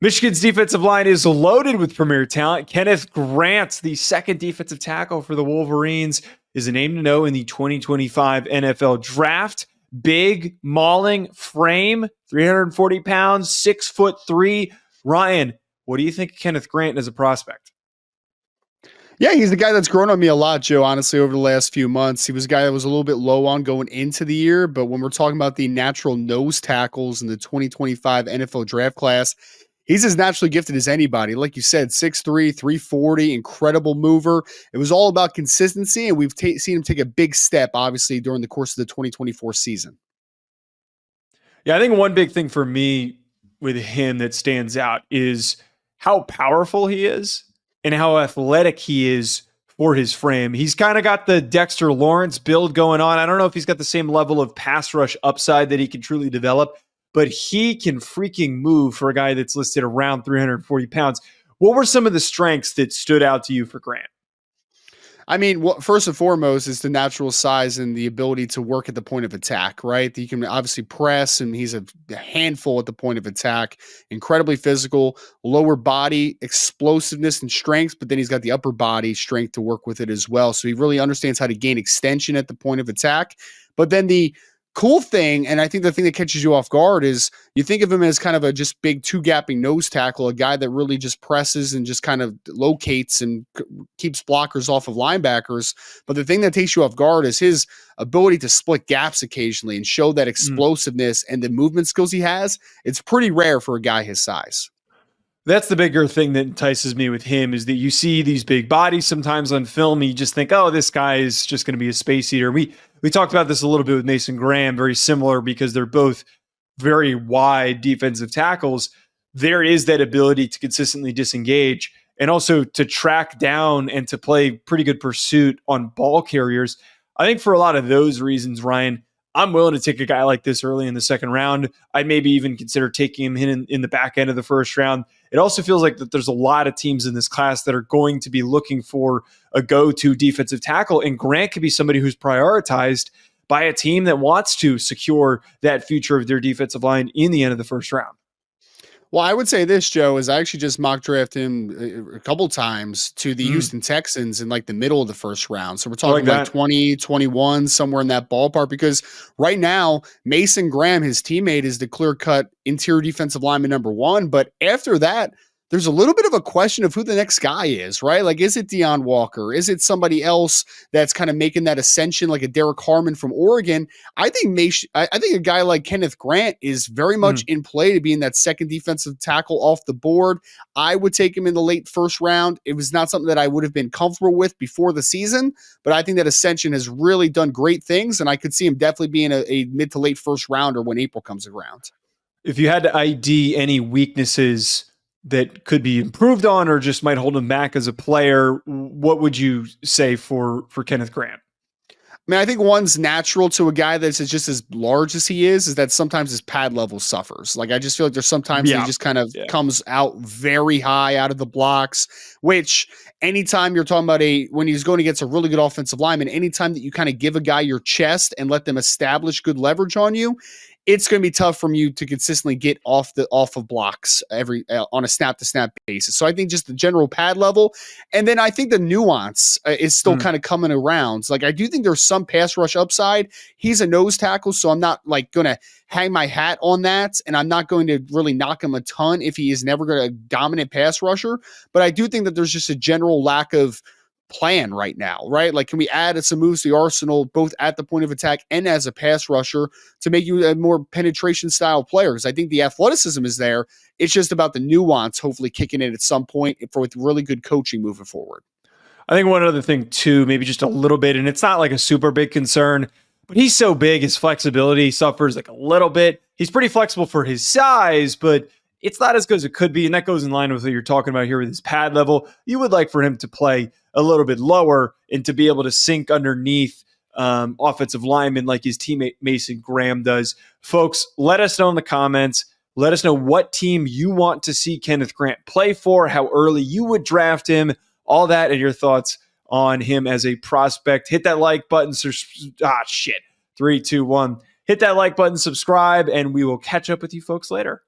Michigan's defensive line is loaded with premier talent. Kenneth Grant, the second defensive tackle for the Wolverines, is a name to know in the 2025 NFL Draft. Big, mauling frame, 340 pounds, 6'3". Ryan, what do you think of Kenneth Grant as a prospect? Yeah, he's the guy that's grown on me a lot, Joe, honestly, over the last few months. He was a guy that was a little bit low on going into the year, but when we're talking about the natural nose tackles in the 2025 NFL draft class, he's as naturally gifted as anybody. Like you said, 6'3", 340, incredible mover. It was all about consistency, and we've seen him take a big step, obviously, during the course of the 2024 season. Yeah, I think one big thing for me with him that stands out is how powerful he is and how athletic he is for his frame. He's kind of got the Dexter Lawrence build going on. I don't know if he's got the same level of pass rush upside that he can truly develop, but he can freaking move for a guy that's listed around 340 pounds. What were some of the strengths that stood out to you for Grant? I mean, first and foremost is the natural size and the ability to work at the point of attack, right? He can obviously press, and he's a handful at the point of attack. Incredibly physical, lower body explosiveness and strength, but then he's got the upper body strength to work with it as well. So he really understands how to gain extension at the point of attack. But then the cool thing, and I think the thing that catches you off guard, is you think of him as kind of a just big two-gapping nose tackle, a guy that really just presses and just kind of locates and keeps blockers off of linebackers. But the thing that takes you off guard is his ability to split gaps occasionally and show that explosiveness and the movement skills he has. It's pretty rare for a guy his size. That's the bigger thing that entices me with him, is that you see these big bodies sometimes on film. You just think, oh, this guy is just going to be a space eater. We talked about this a little bit with Mason Graham, very similar because they're both very wide defensive tackles. There is that ability to consistently disengage and also to track down and to play pretty good pursuit on ball carriers. I think for a lot of those reasons, Ryan, I'm willing to take a guy like this early in the second round. I'd maybe even consider taking him in the back end of the first round. It also feels like that there's a lot of teams in this class that are going to be looking for a go-to defensive tackle, and Grant could be somebody who's prioritized by a team that wants to secure that future of their defensive line in the end of the first round. Well, I would say this, Joe, is I actually just mock draft him a couple times to the Houston Texans in like the middle of the first round. So we're talking like 20, 21, somewhere in that ballpark, because right now, Mason Graham, his teammate, is the clear-cut interior defensive lineman #1. But after that, there's a little bit of a question of who the next guy is, right? Like, is it Deion Walker? Is it somebody else that's kind of making that ascension, like a Derek Harmon from Oregon? I think a guy like Kenneth Grant is very much in play to be in that second defensive tackle off the board. I would take him in the late first round. It was not something that I would have been comfortable with before the season, but I think that ascension has really done great things, and I could see him definitely being a mid to late first rounder when April comes around. If you had to ID any weaknesses that could be improved on or just might hold him back as a player, what would you say for Kenneth Grant? I mean, I think one's natural to a guy that's just as large as he is that sometimes his pad level suffers. Like, I just feel like there's sometimes he just kind of comes out very high out of the blocks, which anytime you're talking about when he's going against a really good offensive lineman, anytime that you kind of give a guy your chest and let them establish good leverage on you, it's going to be tough for you to consistently get off of blocks on a snap to snap basis. So I think just the general pad level, and then I think the nuance is still kind of coming around. Like, I do think there's some pass rush upside. He's a nose tackle, so I'm not like going to hang my hat on that, and I'm not going to really knock him a ton if he is never going to dominant pass rusher. But I do think that there's just a general lack of plan right now, right? Like, can we add some moves to the arsenal, both at the point of attack and as a pass rusher, to make you a more penetration style player? Because I think the athleticism is there. It's just about the nuance, hopefully kicking in at some point with really good coaching moving forward. I think one other thing too, maybe just a little bit, and it's not like a super big concern, but he's so big, his flexibility suffers like a little bit. He's pretty flexible for his size, but it's not as good as it could be. And that goes in line with what you're talking about here with his pad level. You would like for him to play a little bit lower and to be able to sink underneath offensive linemen like his teammate Mason Graham does. Folks, let us know in the comments. Let us know what team you want to see Kenneth Grant play for, how early you would draft him, all that, and your thoughts on him as a prospect. Hit that like button. 3, 2, 1. Hit that like button, subscribe, and we will catch up with you folks later.